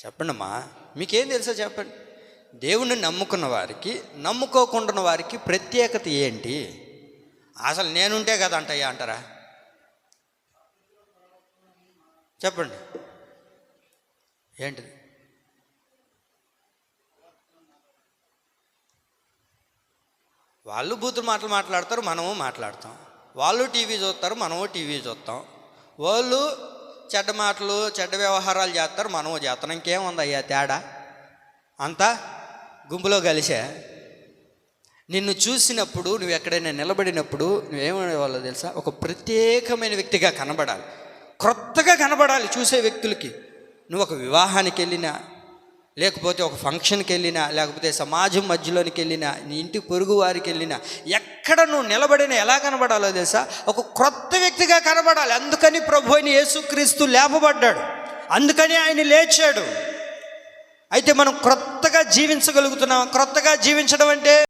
చెప్పండమ్మా, మీకేం తెలుసో చెప్పండి. దేవుణ్ణి నమ్ముకున్న వారికి, నమ్ముకోకుండా వారికి ప్రత్యేకత ఏంటి? అసలు నేనుంటే కదా అంటయ్యా అంటారా? చెప్పండి ఏంటిది? వాళ్ళు బూతులు మాటలు మాట్లాడతారు, మనము మాట్లాడతాం. వాళ్ళు టీవీ చూస్తారు, మనము టీవీ చూస్తాం. వాళ్ళు చెడ్డ మాటలు చెడ్డ వ్యవహారాలు చేస్తారు, మనము చేస్తాం. ఇంకేముంది అయ్యా తేడా? అంతా గుంపులో కలిసే. నిన్ను చూసినప్పుడు, నువ్వు ఎక్కడైనా నిలబడినప్పుడు నువ్వేమనేవాళ్ళో తెలుసా? ఒక ప్రత్యేకమైన వ్యక్తిగా కనబడాలి, క్రొత్తగా కనబడాలి చూసే వ్యక్తులకి. నువ్వు ఒక వివాహానికి వెళ్ళినా, లేకపోతే ఒక ఫంక్షన్కి వెళ్ళినా, లేకపోతే సమాజం మధ్యలోనికి వెళ్ళినా, నీ ఇంటి పొరుగు వారికి వెళ్ళినా, ఎక్కడ నువ్వు నిలబడినా ఎలా కనబడాలో తెలుసా? ఒక క్రొత్త వ్యక్తిగా కనబడాలి. అందుకని ప్రభు అయిన యేసుక్రీస్తు లేపబడ్డాడు, అందుకని ఆయన లేచాడు. అయితే మనం క్రొత్తగా జీవించగలుగుతున్నాం. క్రొత్తగా జీవించడం అంటే